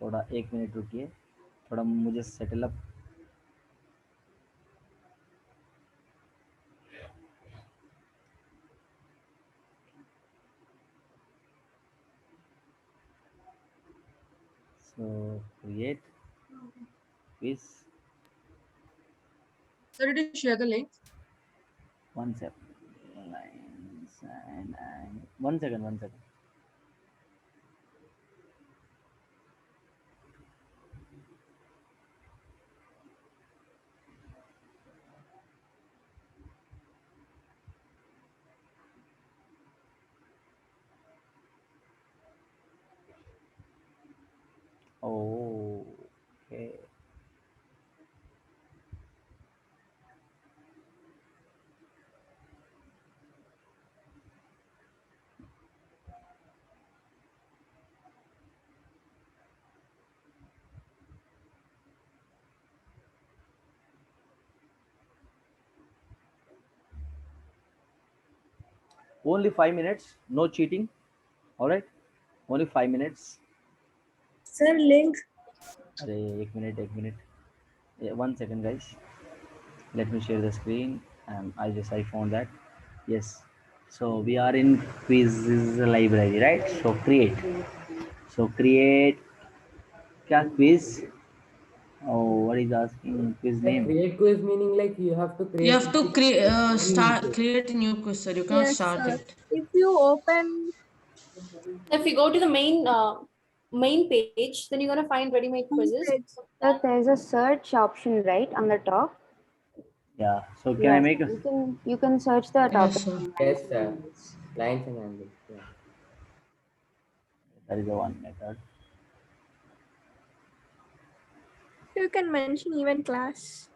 थोड़ा 1 मिनट रुकिए, थोड़ा मुझे settle up. So create quiz. Sir, did you share the link? One second. Lines and 1 second, 1 second. Oh, okay. Only 5 minutes, no cheating. All right, only 5 minutes. Sir, link. Arey, 1 minute. Yeah, 1 second, guys. Let me share the screen. I found that. Yes. So we are in quizzes library, right? So create. Kya quiz? Oh, what is asking quiz Like name? create quiz meaning like you have to create. You have to create a new quiz, sir. You cannot Yes, start sir. it. If you open, If you go to the main page, then you're gonna find ready-made quizzes. So there's a search option right on the top. Yeah. So can I Yes, make a? you can search the topic. Yes, sir. Yes, sir. Lines and angles. Yeah. That is the one method. you can mention even class.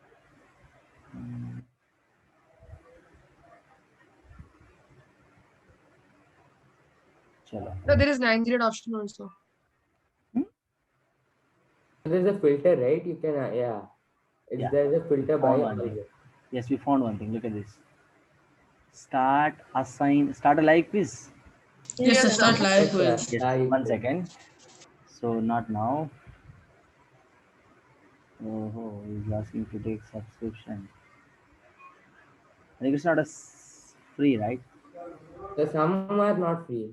Chalo. No, there is an Android option also. There's a filter, right? You can, yeah. Yeah. There's a filter by Found one thing. Yes, we found one thing. Look at this. Start a live quiz. Yes, sir. Start live Yes, sir. quiz. Yes, Live 1 quiz. second. So not now. Oh, he's asking to take subscription. I think it's not free, right? So some are not free.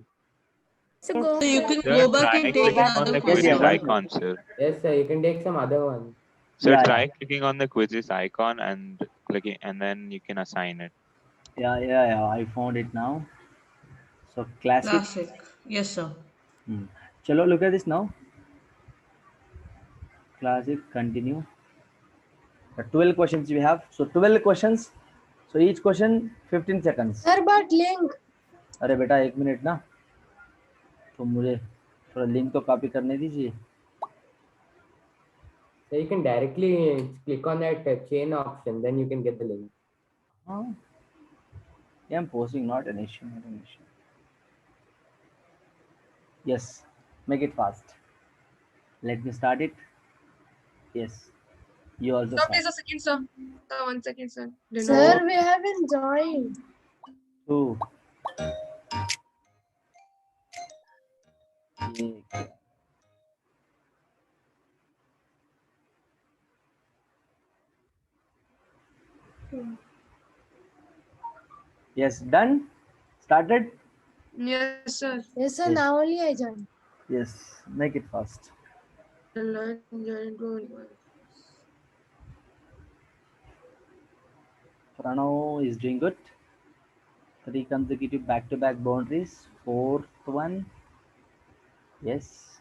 So Yes, go So you for can Sir, go back try and take clicking on another the quiz. yeah, quizzes one icon, sir. Yes, sir. You can take some other one. Sir, Yeah, try yeah. clicking on the quizzes icon and clicking, and then you can assign it. Yeah. I found it now. So classic. Classic. Yes, sir. Chalo, look at this now. Classic, continue. The 12 questions we have. So 12 questions. So each question 15 seconds. Sir, but link. अरे बेटा 1 minute ना, तो मुझे थोड़ा link तो copy करने दीजिए. So you can directly click on that chain option, then you can get the link. Yeah, I'm posting, not an issue. Yes, make it fast. Let me start it. Yes, you also Sir, start. please a second, sir. 1 second, sir. Sir, we haven't joined. 2. Yes, done. Started. Yes, sir. Yes, sir. Yes. Now only I joined. Yes, make it fast. Pranav is doing good. 3 consecutive back-to-back boundaries. 4th one. Yes.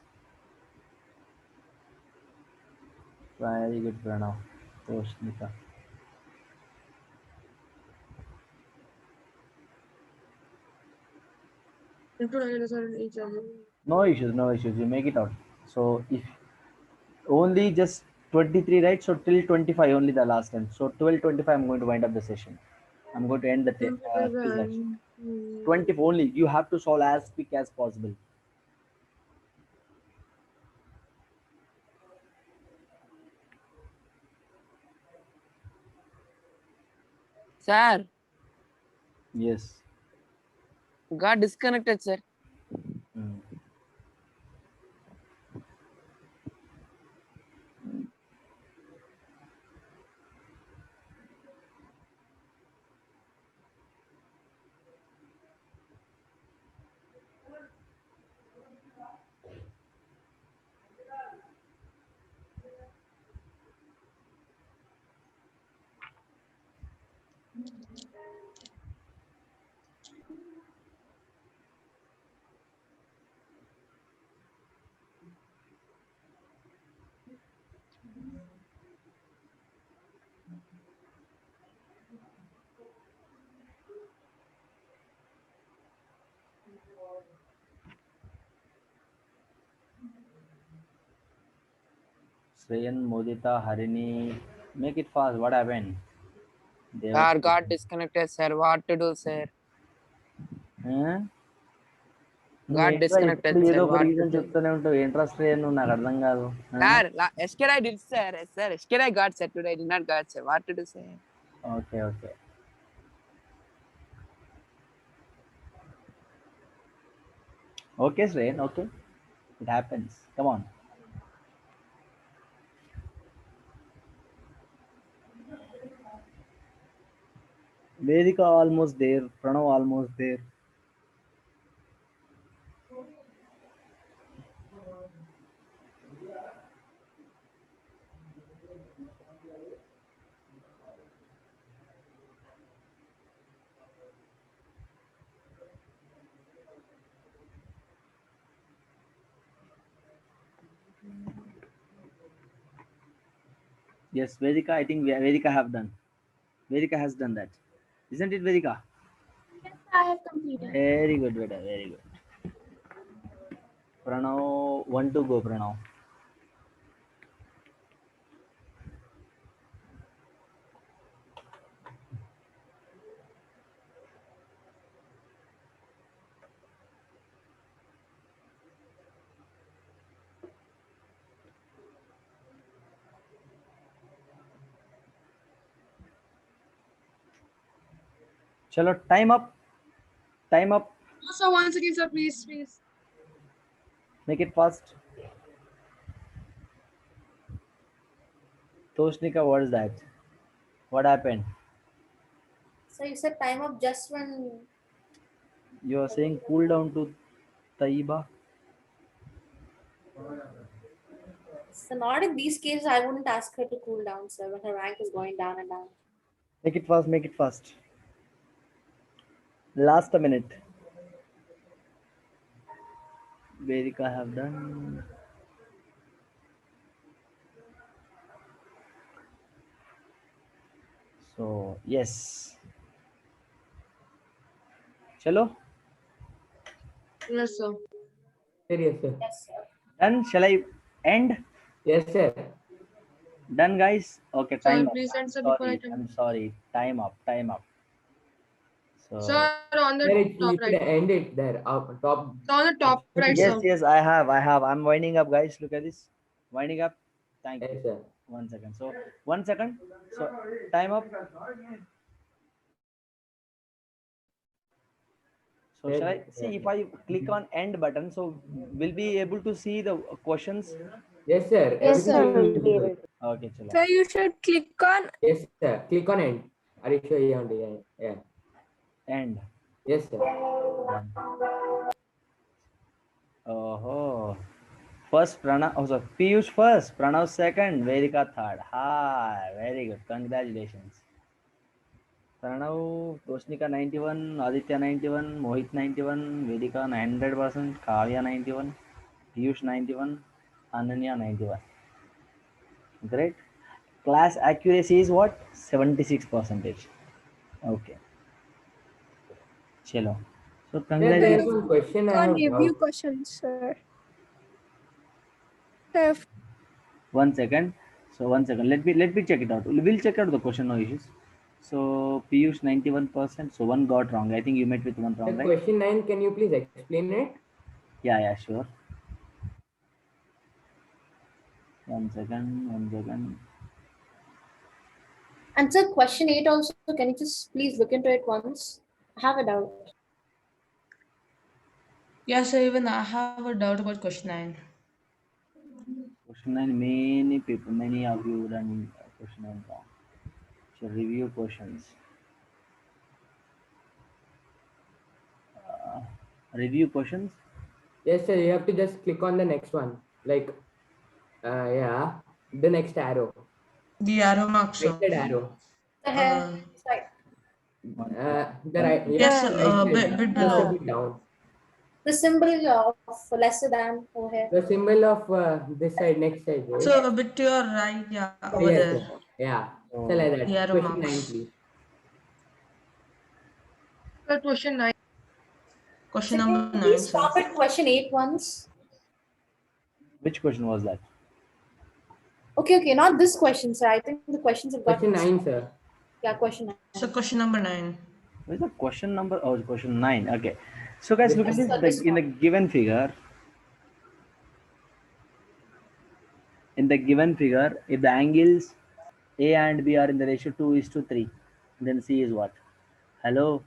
Very good, Pranav. Roshnika. No issues. You make it out. So if only just 23, right? So till 25 only the last time. So 12:25 I'm going to wind up the session. I'm going to end the quiz actually. 20 only. You have to solve as quick as possible. Sir, Yes. got disconnected, sir. Srayan, Modita, Harini, make it fast. What happened? They were Sir, got disconnected, sir. What to do, sir? Huh? Got disconnected, ఇప్పుడు ఏదో sir. ఒక What to reason do? చెప్తూనే ఉంటావు. Interest నువ్వు నాకు అర్థం కాదు. Sir, yesterday I did, sir. Sir, yesterday I got, sir. Today I did not got, sir. What to do, sir? Okay okay. Okay Shreyan, okay. It happens. Come on. Vedika almost there. Pranav almost there. Yes, Vedika, I think Vedika have done. Vedika has done that. Isn't it, Vedika? Yes, I have completed. Very good, Veda. Very good. Pranav, 1 to go, Pranav. Chalo, time up. Time up. So once again, sir, please. Make it fast. Toshnika, what is that? What happened? So you said time up just when. You are saying cool down to Taiba? So not in these cases, I wouldn't ask her to cool down, sir, when her rank is going down and down. Make it fast, make it fast. Last a minute. Vedika have done. So, yes. Chalo? Yes, sir. Yes, sir. Yes, sir. Done? Shall I end? Yes, sir. Done, guys? Okay, Sir, time up. please end, sir, I'm before I sorry, can- I'm sorry. Time up, time up. So, Sir, on the Sir, you top should right. end it there. Top. So on the top right, yes, sir. yes, I have. I'm winding up, guys. Look at this. Winding up. Thank you. Yes, sir. 1 second. So, 1 second. So, time up. So, shall I see if I click on end button? So, we'll be able to see the questions. Yes, sir. Yes, sir. Everything We'll is be visible. able to. Okay, chalo. So you should click on. Yes, sir. Click on end. Are you sure? Yeah. End. Yes, sir. Done. Oh, first Pranav. Oh, sorry. Piyush first. Pranav second. Vedika third. Hi. Very good. Congratulations. Pranav, Toshnika 91, Aditya 91, Mohit 91, Vedika 900%, Kavya 91, Piyush 91, Ananya 91. Great. Class accuracy is what? 76%. Okay. Chalo. So Sir, congratulations. there is one question I On have. review questions, sir. Sir, 1 second. So 1 second. Let me check it out. We'll check out the question, no issues. So Piyush 91%. So one got wrong. I think you met with one Sir, wrong, right? question 9, can you please explain it? Yeah, sure. 1 second. And sir, question 8 also, can you just please look into it once? I have a doubt. Yes, sir. Even I have a doubt about question 9. Question 9, many of you done question 9 wrong. So review questions. Review questions. Yes, sir. You have to just click on the next one. Like, the next arrow. The arrow mark, sir. Right side arrow. The hair. Right. The right, Yes, right bit side, just below. a bit down. The symbol of lesser than over here. The symbol of this side, next side, right? So a bit to your right, yeah, over Yes, there. sir. Yeah. Oh. So like that. The arrow Question 9, marks. please. Question number Can you 9, please sir. stop at question 8 once? Which question was that? Okay, not this question, sir. I think the questions have got Question mixed 9, up. sir. Yeah, question 9. So question number 9. What is the question number? Oh, it's question 9. Okay. So guys, look at Yes, sir, this. this In the one. given figure, if the angles A and B are in the ratio 2:3, then C is what? Hello?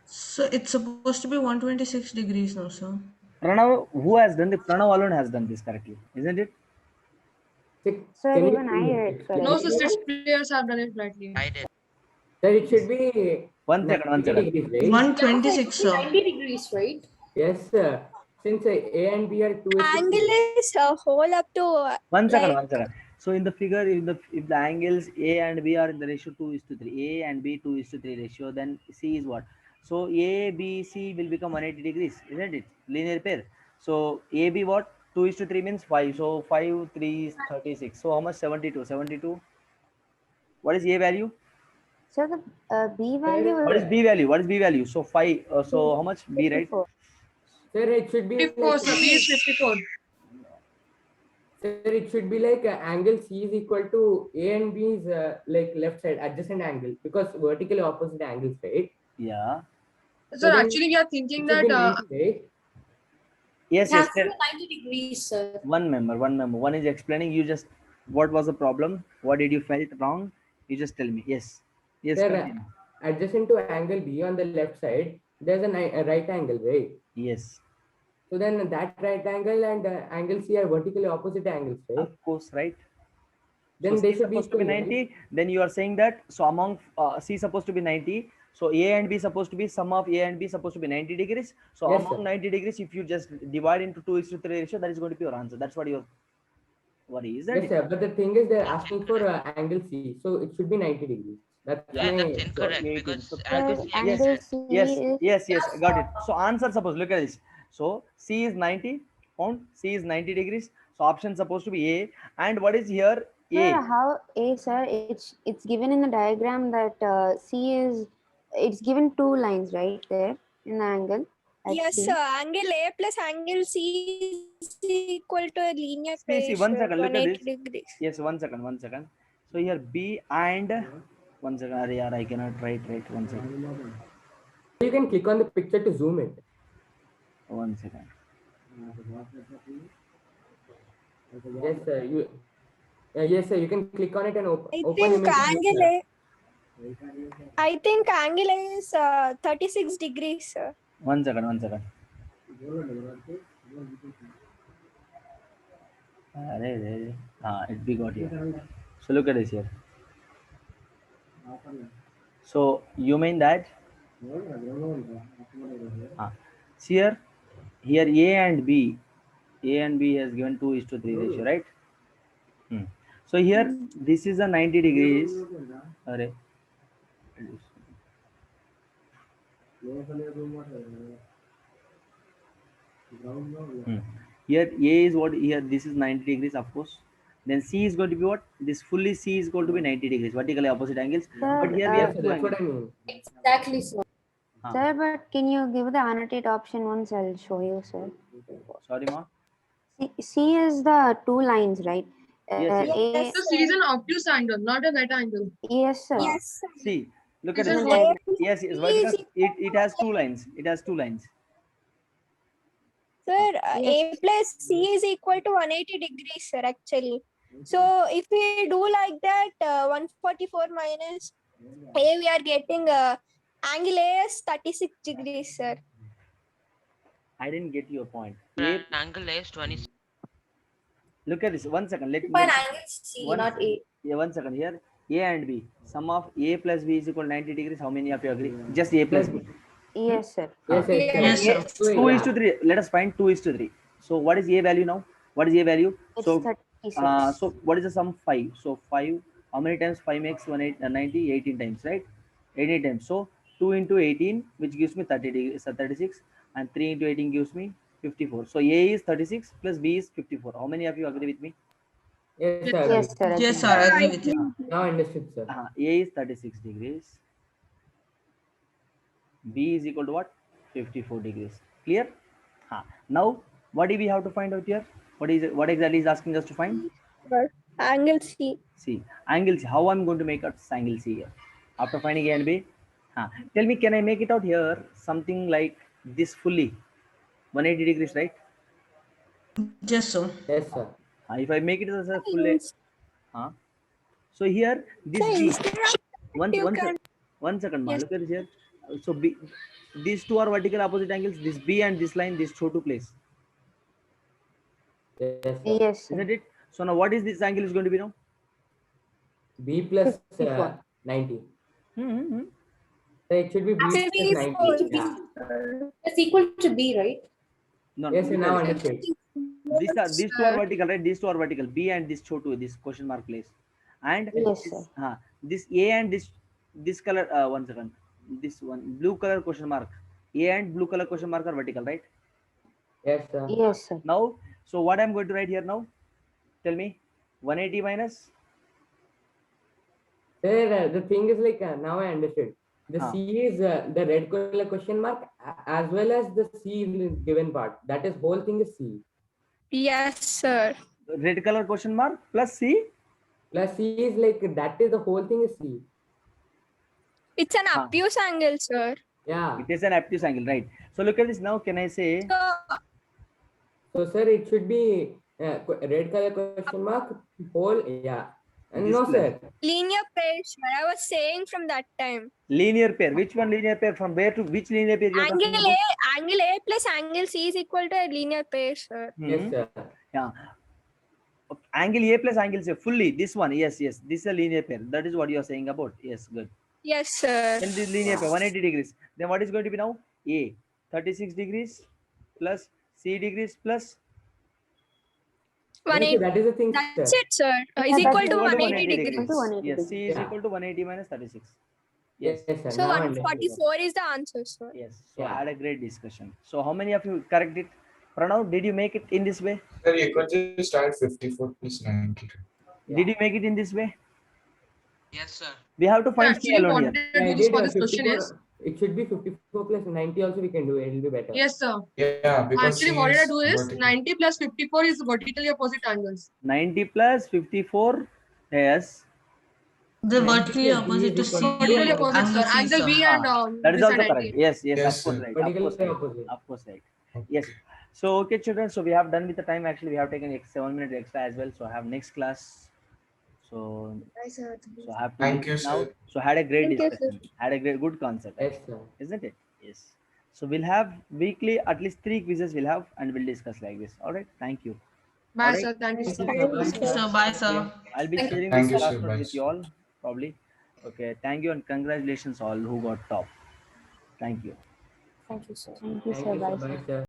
So it's supposed to be 126 degrees now, sir. Pranav, who has done this? Pranav alone has done this correctly, isn't it? Sir, Can you even I did it explain correctly. it? 6 players have done it rightly. Sir, it should be 1 second, 1 90 second. degrees, right? 126, sir. 90 degrees, right? Yes, sir. Since A and B are 2 Angle is whole up to 1 second, like 1 second. So in the figure, if the angles A and B are in the ratio 2:3, A and B 2:3 ratio, then C is what? So A, B, C will become 180 degrees, isn't it? Linear pair. So AB what? 2:3 means 5. So 5, 3 is 36. So how much? 72. 72. What is A value? So the B value What is B value? What is B value? So 5. So how much? B, right? 54. Sir, it should be 54, like, sir. B is 54. sir, it should be like angle C is equal to A and B is like left side adjacent angle because vertically opposite angles, right? Yeah. So then actually we are thinking it should be that 90, right? Yes, It has yes. to be 90 degrees, sir. One member. One is explaining. You just, what was the problem? What did you felt wrong? You just tell me. Yes. Yes. Sir, Continue. adjacent to angle B on the left side, there's a right angle, right? Yes. So then that right angle and angle C are vertically opposite angles, right? Of course, right? Then so they C should be supposed to be equal, 90. right? Then you are saying that, so among C supposed to be 90. So A and B supposed to be, sum of A and B supposed to be 90 degrees. So Yes, among sir. 90 degrees, if you just divide into 2:3 ratio, that is going to be your answer. That's what your worry is. Yes, sir. But the thing is, they're asking for angle C, so it should be 90 degrees. That's Yeah, my. that's incorrect because Sir, yes, angle C yes, is got it. So answer, suppose, look at this. So C is 90, found C is 90 degrees. So option supposed to be A. And what is here? A. Sir, how sir, it's given in the diagram that C is, it's given 2 lines right there in the angle. at yes, C. sir. Angle A plus angle C is equal to a linear See, 1 second, look at 180 this. degrees. Yes, 1 second. So here B and 1 second. Arey yaar, I cannot write. 1 second. You can click on the picture to zoom it. 1 second. Yes, sir. Yes, sir. You can click on it and open think image. angle A. I think angle A is 36 degrees, sir. 1 second. We got here. So look at this here. So you mean that see here A and B has given 2:3 ratio, right? So here this is a 90 degrees. Array. Here A is what? Here this is 90 degrees, of course. Then C is going to be what? This fully C is going to be 90 degrees, vertically opposite angles. Sir, But here we have two That's what angles. I mean. Exactly, sir. Sir, but can you give the annotate option once? I'll show you, sir. Sorry, ma. C is the 2 lines, right? Yes. Yes, So C is an obtuse angle, not a right angle. Yes, sir. yes, sir. See, look at It's this. a Like, Yes, because it has 2 lines. Sir, Yes. A plus C is equal to 180 degrees, sir, actually. So if we do like that, 144 minus A, we are getting angle A is 36 degrees, sir. I didn't get your point. Angle A is 20. Look at this. 1 second. Let me. But angle C, One- not A. Yeah, 1 second. Here, A and B. Sum of A plus B is equal to 90 degrees. How many of you agree? Just A plus B. Yes, sir. Yes, sir. Yes, sir. 2:3. Let us find 2:3. So what is A value now? What is A value? It's So 36. so what is the sum? 5. So 5 How many times 5 makes 90? 18 times, right? 18 times. So 2 into 18, which gives me 30 degrees, 36, and 3 into 18 gives me 54. So A is 36 plus B is 54. How many of you agree with me? Yes, sir. Yes, sir. Yes, sir. I agree with you. Now understood, sir. A is 36 degrees. B is equal to what? 54 degrees. Clear? Now, what do we have to find out here? What exactly is asking us to find? Angle C. C. Angle C. How I'm going to make out angle C here? After finding A and B? Tell me, can I make it out here something like this fully? 180 degrees, right? Yes, sir. Yes, sir. If I make it as a full so here this B, one second, Yes. look at this here. So B, these two are vertical opposite angles. This B and this line, this show to place. Yes, sir. Yes, sir. Isn't it? So now what is this angle is going to be now? B plus 54. 90. Hmm. So it should be B plus 90. Yeah. It's equal to B, right? No, Yes, sir. look Now at it. understood. These two are vertical, right? These two are vertical. B and this show to this question mark place. And Yes, this, sir. this A and this color, one second. This one blue color question mark. A and blue color question mark are vertical, right? Yes, sir. Yes, sir. Now, so what I'm going to write here now? Tell me, 180 minus. Sir, the thing is like now I understood. The C is the red color question mark as well as the C in given part. That is whole thing is C. Yes, sir. Red color question mark plus C. Plus C is like that is the whole thing is C. It's an obtuse angle, sir. Yeah. It is an obtuse angle, right? So look at this now. Can I say? So sir, it should be red color question mark whole. Yeah. No, Display. sir. Linear pair, sir. I was saying from that time. Linear pair. Which one linear pair? From where to which linear pair? You are talking Angle about? angle A plus angle C is equal to a linear pair, sir. Yes, sir. Yeah. Angle A plus angle C. Fully. This one. Yes. This is a linear pair. That is what you are saying about. Yes. Good. Yes, sir. Then this linear pair 180 degrees. Then what is going to be now? A 36 degrees plus C degrees plus 180. That is the thing. That's sir. it, sir. Is Yeah, equal that's to equal to 180 degrees. Yes. C is Yeah. equal to 180 minus 36. Yes, sir. So Now I understood. 144 is the answer, sir. Yes. So Yeah. I had a great discussion. So how many of you correct it? Pranav, did you make it in this way? Sir, you could just start 54 plus 90. Did you make it in this way? Yes, sir. We have to find C alone here. Yeah, I did, for this question is it should be 54 plus 90 also we can do it. It will be better. Yes, sir. Yeah, because Actually, C what did I is do is vertical. 90 plus 54 is vertically opposite angles. 90 plus 54. Yes. The vertically opposite to C. Vertically opposite, Angle sir. C, Angle sir. B and That is this also and correct. 90. Yes. Yes, Of course sir. right. Vertical Of course right. opposite. Of course right. Yes. So okay, children. So we have done with the time. Actually, we have taken 7 minutes extra as well. So I have next class. So I have to Thank leave you, now. sir. So had a great Thank you, discussion. Had a good concept. Yes, sir. Isn't it? Yes. So we'll have weekly at least 3 quizzes we'll have and we'll discuss like this. All right. Thank you. Bye, Alright. sir. Thank you, sir. Thank you, sir. So bye, sir. I'll be sharing Thank this you, class sir. note Bye, with sir. you all probably. Okay. Thank you and congratulations all who got top. Thank you. Thank you, sir. Thank you, Thank sir. you, Bye, sir. sir. Bye, sir.